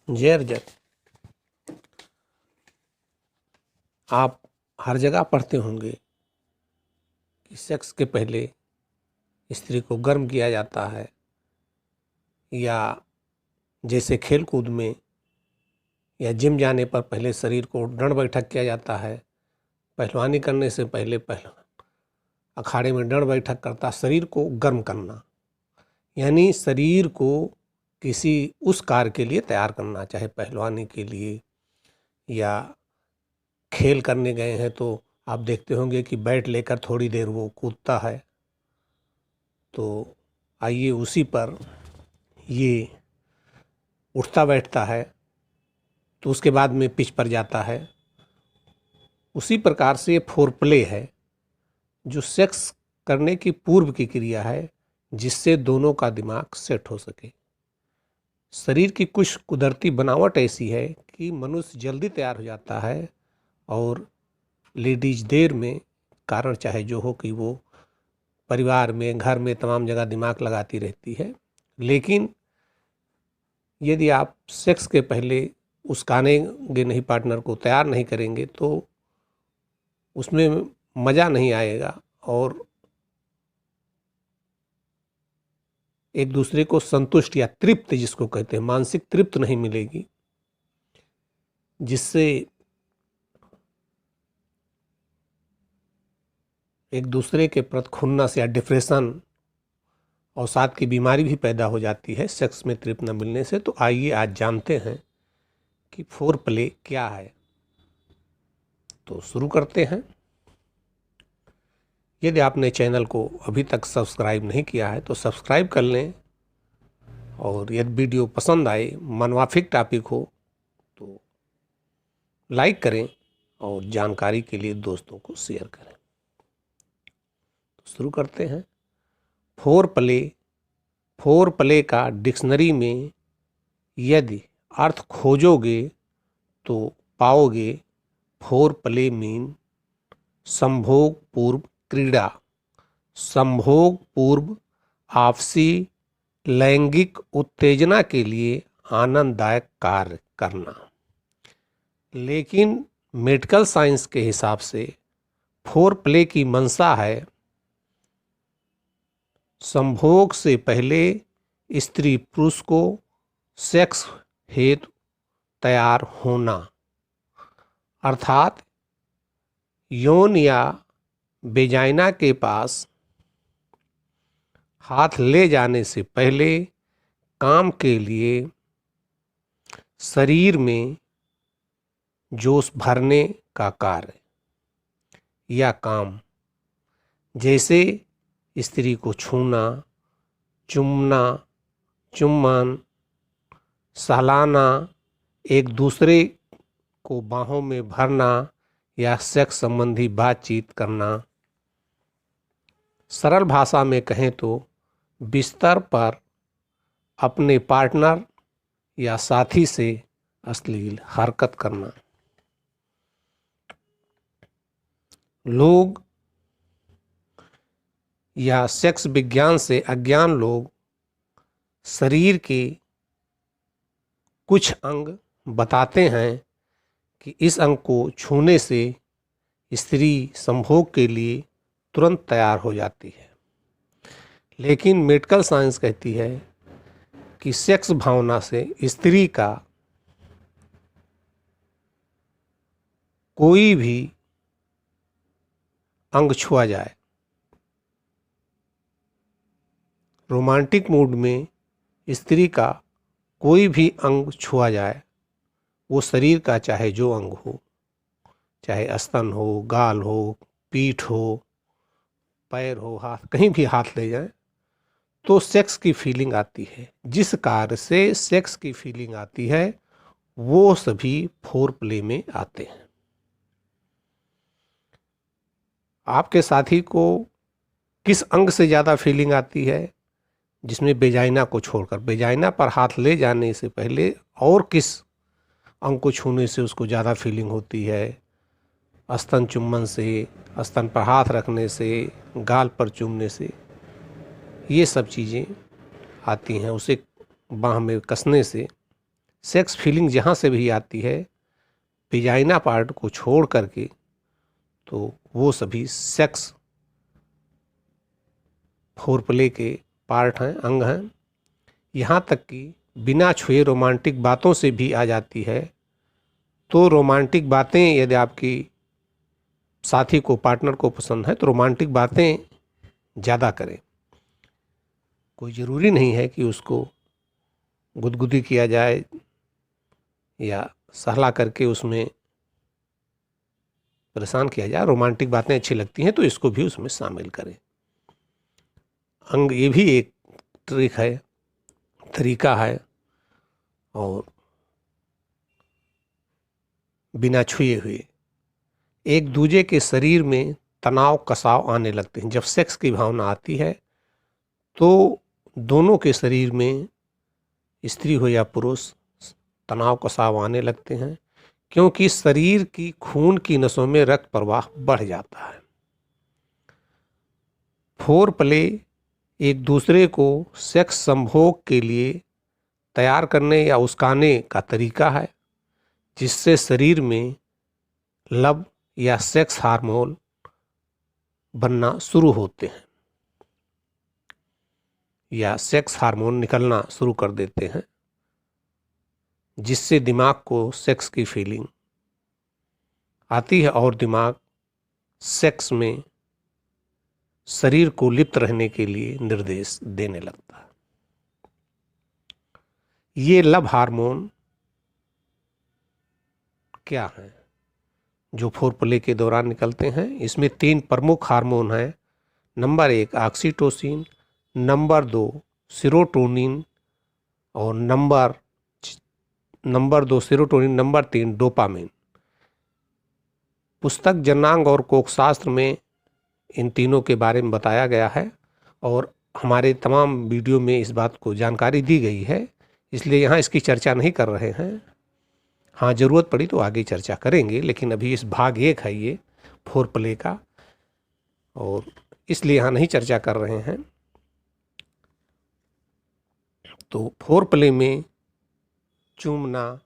जय अर्जन। आप हर जगह पढ़ते होंगे कि सेक्स के पहले स्त्री को गर्म किया जाता है, या जैसे खेल कूद में या जिम जाने पर पहले शरीर को दंड बैठक किया जाता है। पहलवानी करने से पहले अखाड़े में दंड बैठक करता, शरीर को गर्म करना, यानी शरीर को किसी उस कार्य के लिए तैयार करना, चाहे पहलवानी के लिए या खेल करने गए हैं तो आप देखते होंगे कि बैट लेकर थोड़ी देर वो कूदता है। तो आइए उसी पर ये उठता बैठता है तो उसके बाद में पिच पर जाता है। उसी प्रकार से ये फोर प्ले है जो सेक्स करने की पूर्व की क्रिया है, जिससे दोनों का दिमाग सेट हो सके। शरीर की कुछ कुदरती बनावट ऐसी है कि मनुष्य जल्दी तैयार हो जाता है और लेडीज देर में, कारण चाहे जो हो कि वो परिवार में, घर में तमाम जगह दिमाग लगाती रहती है। लेकिन यदि आप सेक्स के पहले उस्कानेंगे नहीं, पार्टनर को तैयार नहीं करेंगे तो उसमें मज़ा नहीं आएगा और एक दूसरे को संतुष्ट या तृप्त, जिसको कहते हैं, मानसिक तृप्त नहीं मिलेगी, जिससे एक दूसरे के प्रति खुन्नस या डिप्रेशन और साथ की बीमारी भी पैदा हो जाती है सेक्स में तृप्त न मिलने से। तो आइए आज जानते हैं कि फोर प्ले क्या है। तो शुरू करते हैं। यदि आपने चैनल को अभी तक सब्सक्राइब नहीं किया है तो सब्सक्राइब कर लें, और यदि वीडियो पसंद आए, मनवाफिक टॉपिक हो तो लाइक करें और जानकारी के लिए दोस्तों को शेयर करें। तो शुरू करते हैं। फोर प्ले का डिक्शनरी में यदि अर्थ खोजोगे तो पाओगे फोर प्ले मीन संभोग पूर्व क्रीड़ा, संभोग पूर्व आपसी लैंगिक उत्तेजना के लिए आनंददायक कार्य करना। लेकिन मेडिकल साइंस के हिसाब से फोर प्ले की मंशा है संभोग से पहले स्त्री पुरुष को सेक्स हेतु तैयार होना, अर्थात यौन या वेजाइना के पास हाथ ले जाने से पहले काम के लिए शरीर में जोश भरने का कार्य या काम, जैसे स्त्री को छूना, चुम्बना, चुम्बन, सहलाना, एक दूसरे को बाहों में भरना या सेक्स संबंधी बातचीत करना। सरल भाषा में कहें तो बिस्तर पर अपने पार्टनर या साथी से अश्लील हरकत करना। लोग या सेक्स विज्ञान से अज्ञान लोग शरीर के कुछ अंग बताते हैं कि इस अंग को छूने से स्त्री संभोग के लिए तुरंत तैयार हो जाती है। लेकिन मेडिकल साइंस कहती है कि सेक्स भावना से स्त्री का कोई भी अंग छुआ जाए, रोमांटिक मूड में स्त्री का कोई भी अंग छुआ जाए, वो शरीर का चाहे जो अंग हो, चाहे स्तन हो, गाल हो, पीठ हो, पैर हो, हाथ, कहीं भी हाथ ले जाए तो सेक्स की फीलिंग आती है। जिस कार्य से सेक्स की फीलिंग आती है वो सभी फोर प्ले में आते हैं। आपके साथी को किस अंग से ज़्यादा फीलिंग आती है, जिसमें वेजाइना को छोड़कर, वेजाइना पर हाथ ले जाने से पहले और किस अंग को छूने से उसको ज़्यादा फीलिंग होती है? स्तन चुम्बन से, स्तन पर हाथ रखने से, गाल पर चूमने से, ये सब चीज़ें आती हैं। उसे बाह में कसने से सेक्स फीलिंग जहाँ से भी आती है वेजाइना पार्ट को छोड़ करके, तो वो सभी सेक्स फोरप्ले के पार्ट हैं, अंग हैं। यहाँ तक कि बिना छुए रोमांटिक बातों से भी आ जाती है। तो रोमांटिक बातें यदि आपकी साथी को, पार्टनर को पसंद है तो रोमांटिक बातें ज़्यादा करें। कोई ज़रूरी नहीं है कि उसको गुदगुदी किया जाए या सहला करके उसमें परेशान किया जाए। रोमांटिक बातें अच्छी लगती हैं तो इसको भी उसमें शामिल करें। अंग, ये भी एक ट्रिक है, तरीका है। और बिना छुए हुए एक दूजे के शरीर में तनाव कसाव आने लगते हैं। जब सेक्स की भावना आती है तो दोनों के शरीर में, स्त्री हो या पुरुष, तनाव कसाव आने लगते हैं, क्योंकि शरीर की खून की नसों में रक्त प्रवाह बढ़ जाता है। फोरप्ले एक दूसरे को सेक्स संभोग के लिए तैयार करने या उस्काने का तरीका है, जिससे शरीर में लव या सेक्स हार्मोन बनना शुरू होते हैं या सेक्स हार्मोन निकलना शुरू कर देते हैं, जिससे दिमाग को सेक्स की फीलिंग आती है और दिमाग सेक्स में शरीर को लिप्त रहने के लिए निर्देश देने लगता है। ये लव हार्मोन क्या है जो फोरप्ले के दौरान निकलते हैं? इसमें 3 प्रमुख हार्मोन हैं। नंबर 1 ऑक्सीटोसिन, नंबर 2 सेरोटोनिन और नंबर 2 सेरोटोनिन, नंबर 3 डोपामिन। पुस्तक जनांग और कोखशास्त्र में इन तीनों के बारे में बताया गया है और हमारे तमाम वीडियो में इस बात को जानकारी दी गई है, इसलिए यहाँ इसकी चर्चा नहीं कर रहे हैं। हाँ, ज़रूरत पड़ी तो आगे चर्चा करेंगे, लेकिन अभी इस भाग 1 है ये फोरप्ले का, और इसलिए यहाँ नहीं चर्चा कर रहे हैं। तो फोरप्ले में चूमना,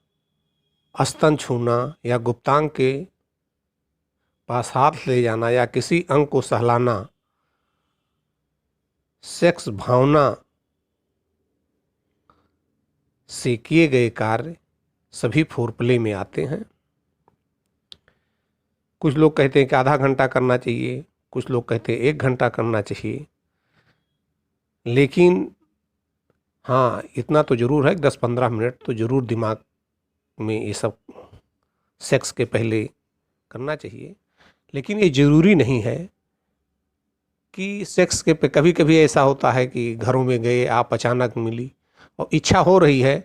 स्तन छूना या गुप्तांग के पास हाथ ले जाना या किसी अंग को सहलाना सेक्स भावना से किए गए कार्य सभी फोरप्ले में आते हैं। कुछ लोग कहते हैं कि आधा घंटा करना चाहिए, कुछ लोग कहते हैं 1 घंटा करना चाहिए, लेकिन हाँ, इतना तो ज़रूर है 10-15 मिनट तो ज़रूर दिमाग में ये सब सेक्स के पहले करना चाहिए। लेकिन ये ज़रूरी नहीं है कि सेक्स के पे, कभी कभी ऐसा होता है कि घरों में गए आप, अचानक मिली और इच्छा हो रही है,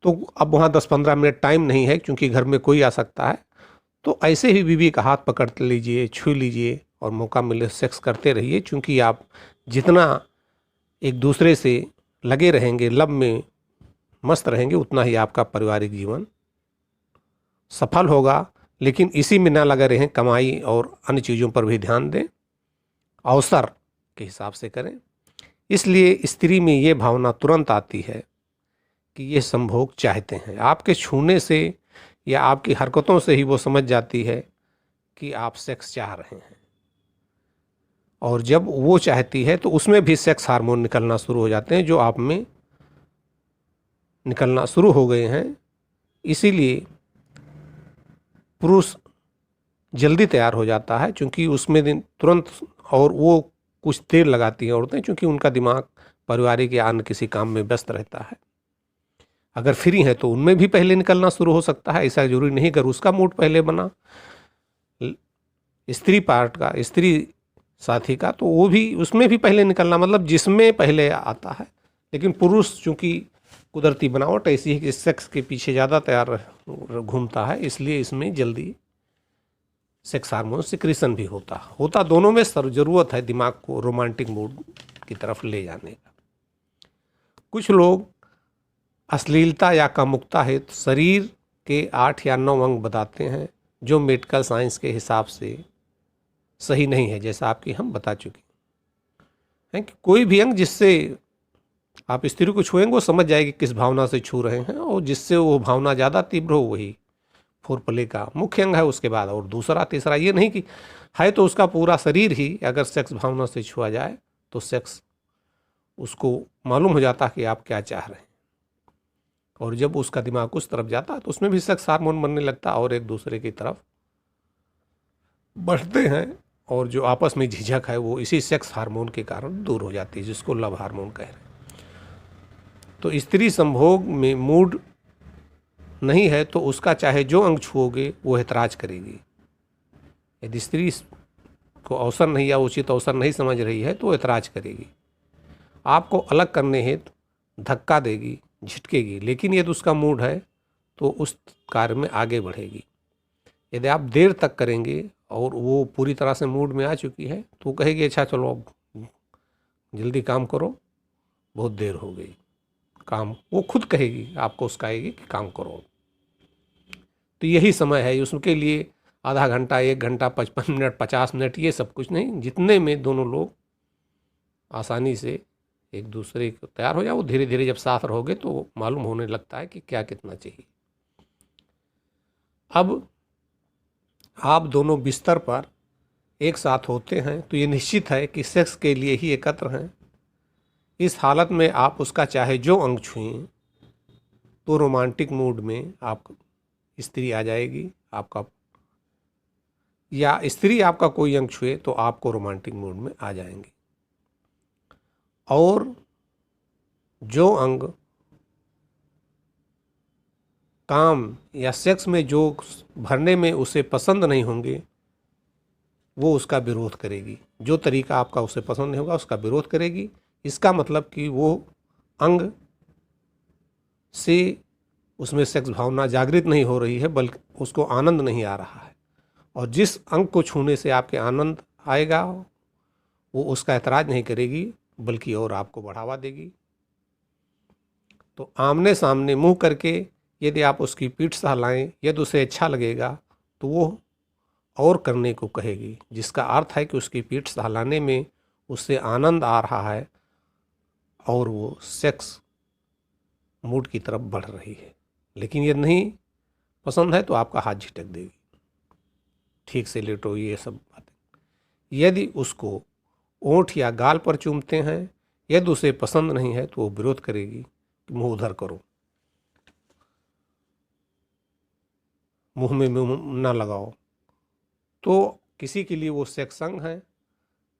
तो अब वहाँ 10-15 मिनट टाइम नहीं है क्योंकि घर में कोई आ सकता है, तो ऐसे ही बीवी का हाथ पकड़ लीजिए, छू लीजिए और मौका मिले सेक्स करते रहिए। क्योंकि आप जितना एक दूसरे से लगे रहेंगे, लब में मस्त रहेंगे, उतना ही आपका पारिवारिक जीवन सफल होगा। लेकिन इसी में ना लगे रहें, कमाई और अन्य चीज़ों पर भी ध्यान दें, अवसर के हिसाब से करें। इसलिए स्त्री में ये भावना तुरंत आती है कि ये संभोग चाहते हैं। आपके छूने से या आपकी हरकतों से ही वो समझ जाती है कि आप सेक्स चाह रहे हैं, और जब वो चाहती है तो उसमें भी सेक्स हार्मोन निकलना शुरू हो जाते हैं, जो आप में निकलना शुरू हो गए हैं। इसीलिए पुरुष जल्दी तैयार हो जाता है, क्योंकि उसमें दिन तुरंत, और वो कुछ देर लगाती हैं औरतें, क्योंकि उनका दिमाग पारिवारिक या अन्य किसी काम में व्यस्त रहता है। अगर फ्री है तो उनमें भी पहले निकलना शुरू हो सकता है, ऐसा जरूरी नहीं। अगर उसका मूड पहले बना स्त्री पार्ट का, स्त्री साथी का, तो वो भी, उसमें भी पहले निकलना, मतलब जिसमें पहले आता है। लेकिन पुरुष चूँकि कुदरती बनावट ऐसी है कि सेक्स के पीछे ज़्यादा तैयार घूमता है, इसलिए इसमें जल्दी सेक्स हार्मोन सिक्रीशन भी होता दोनों में ज़रूरत है दिमाग को रोमांटिक मूड की तरफ ले जाने का। कुछ लोग अश्लीलता या कामुकता हेतु शरीर के 8 या 9 अंग बताते हैं, जो मेडिकल साइंस के हिसाब से सही नहीं है, जैसा आपकी हम बता चुके हैं कि कोई भी अंग जिससे आप स्त्री को छुएंगे वो समझ जाएगी किस भावना से छू रहे हैं, और जिससे वो भावना ज़्यादा तीव्र हो वही फोरप्ले का मुख्य अंग है। उसके बाद और दूसरा तीसरा ये नहीं कि है तो उसका पूरा शरीर ही अगर सेक्स भावना से छुआ जाए तो सेक्स उसको मालूम हो जाता है कि आप क्या चाह रहे हैं, और जब उसका दिमाग उस तरफ जाता है तो उसमें भी सेक्स हार्मोन बनने लगता है और एक दूसरे की तरफ बढ़ते हैं, और जो आपस में झिझक है वो इसी सेक्स हार्मोन के कारण दूर हो जाती है, जिसको लव हार्मोन कह रहे हैं। तो स्त्री संभोग में मूड नहीं है तो उसका चाहे जो अंग छुओगे वो ऐतराज करेगी। यदि स्त्री को अवसर नहीं या उचित अवसर नहीं समझ रही है तो वो ऐतराज करेगी, आपको अलग करने हेतु धक्का देगी, झिटकेगी, लेकिन यदि उसका मूड है तो उस कार्य में आगे बढ़ेगी। यदि आप देर तक करेंगे और वो पूरी तरह से मूड में आ चुकी है तो वो कहेगी अच्छा चलो अब जल्दी काम करो, बहुत देर हो गई, काम वो खुद कहेगी, आपको उसकाएगी कि काम करो। तो यही समय है उसके लिए, आधा घंटा, 1 घंटा, 55 मिनट, 50 मिनट, ये सब कुछ नहीं, जितने में दोनों लोग आसानी से एक दूसरे को तैयार हो जाए। वो धीरे धीरे जब साथ रहोगे तो मालूम होने लगता है कि क्या कितना चाहिए। अब आप दोनों बिस्तर पर एक साथ होते हैं तो ये निश्चित है कि सेक्स के लिए ही एकत्र हैं। इस हालत में आप उसका चाहे जो अंग छुएं तो रोमांटिक मूड में आप स्त्री आ जाएगी आपका, या स्त्री आपका कोई अंग छुए तो आपको रोमांटिक मूड में आ जाएंगे। और जो अंग काम या सेक्स में जो भरने में उसे पसंद नहीं होंगे वो उसका विरोध करेगी। जो तरीका आपका उसे पसंद नहीं होगा उसका विरोध करेगी। इसका मतलब कि वो अंग से उसमें सेक्स भावना जागृत नहीं हो रही है, बल्कि उसको आनंद नहीं आ रहा है, और जिस अंग को छूने से आपके आनंद आएगा वो उसका ऐतराज नहीं करेगी बल्कि और आपको बढ़ावा देगी। तो आमने सामने मुंह करके यदि आप उसकी पीठ सहलाएं, यदि उसे अच्छा लगेगा तो वो और करने को कहेगी, जिसका अर्थ है कि उसकी पीठ सहलाने में उससे आनंद आ रहा है और वो सेक्स मूड की तरफ बढ़ रही है। लेकिन यदि नहीं पसंद है तो आपका हाथ झिटक देगी, ठीक से लेटो, ये सब बातें। यदि उसको ओंठ या गाल पर चूमते हैं, यदि उसे पसंद नहीं है तो वो विरोध करेगी कि मुंह उधर करो, मुंह में मुंह ना लगाओ। तो किसी के लिए वो सेक्स अंग है,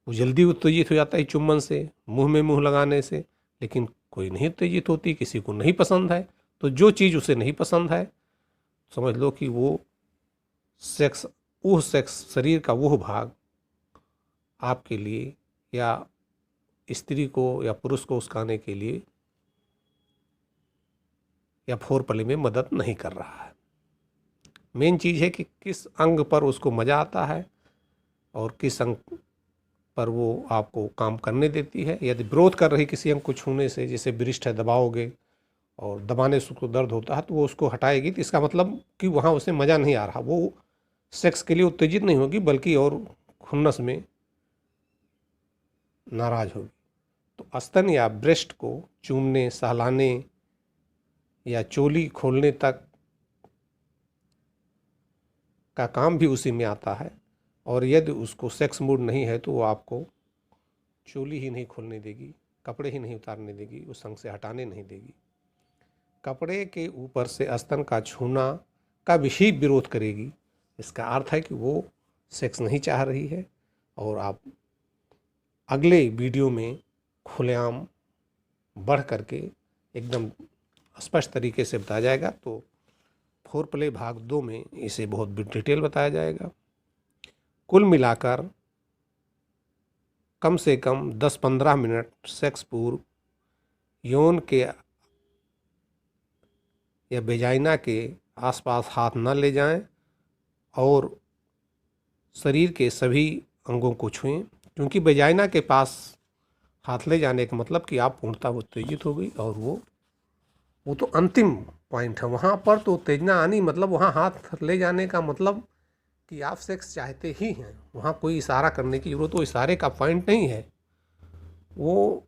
वो जल्दी उत्तेजित हो जाता है चुम्बन से, मुंह में मुंह लगाने से, लेकिन कोई नहीं उत्तेजित होती, किसी को नहीं पसंद है। तो जो चीज़ उसे नहीं पसंद है समझ लो कि वो सेक्स शरीर का वो भाग आपके लिए या स्त्री को या पुरुष को उस्काने के लिए या फोरप्ले में मदद नहीं कर रहा है। मेन चीज़ है कि किस अंग पर उसको मज़ा आता है और किस अंग पर वो आपको काम करने देती है। यदि विरोध कर रही किसी अंग को छूने से, जैसे वृष्ठ है दबाओगे और दबाने से उसको दर्द होता है तो वो उसको हटाएगी, तो इसका मतलब कि वहाँ उसे मज़ा नहीं आ रहा, वो सेक्स के लिए उत्तेजित नहीं होगी बल्कि और खुन्नस में नाराज होगी। तो स्तन या ब्रेस्ट को चूमने, सहलाने या चोली खोलने तक का काम भी उसी में आता है। और यदि उसको सेक्स मूड नहीं है तो वो आपको चोली ही नहीं खोलने देगी, कपड़े ही नहीं उतारने देगी, उस संग से हटाने नहीं देगी। कपड़े के ऊपर से स्तन का छूना का भी विरोध करेगी। इसका अर्थ है कि वो सेक्स नहीं चाह रही है। और आप अगले वीडियो में खुलेआम बढ़ करके एकदम स्पष्ट तरीके से बताया जाएगा। तो फोरप्ले भाग 2 में इसे बहुत डिटेल बताया जाएगा। कुल मिलाकर कम से कम 10-15 मिनट सेक्स पूर्व यौन के या वेजाइना के आसपास हाथ न ले जाएं और शरीर के सभी अंगों को छुएं, क्योंकि वेजाइना के पास हाथ ले जाने का मतलब कि आप पूर्णतः उत्तेजित हो गई, और वो तो अंतिम पॉइंट है। वहाँ पर तो उत्तेजना आनी मतलब वहाँ हाथ ले जाने का मतलब कि आप सेक्स चाहते ही हैं, वहाँ कोई इशारा करने की जरूरत, वो इशारे का पॉइंट नहीं है, वो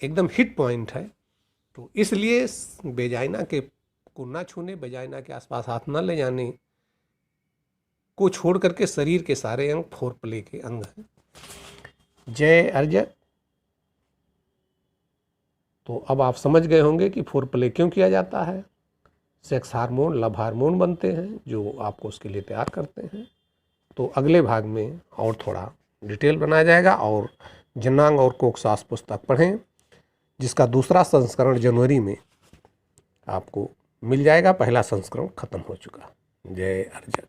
एकदम हिट पॉइंट है। तो इसलिए वेजाइना के को न छूने, वेजाइना के आसपास हाथ न ले जाने को छोड़ करके शरीर के सारे अंग फोर प्ले के अंग हैं। जय अर्जक। तो अब आप समझ गए होंगे कि फोर प्ले क्यों किया जाता है। सेक्स हार्मोन, लव हार्मोन बनते हैं जो आपको उसके लिए तैयार करते हैं। तो अगले भाग में और थोड़ा डिटेल बनाया जाएगा। और जन्नांग और कोकसास पुस्तक पढ़ें, जिसका दूसरा संस्करण जनवरी में आपको मिल जाएगा। पहला संस्करण खत्म हो चुका। जय अर्जक।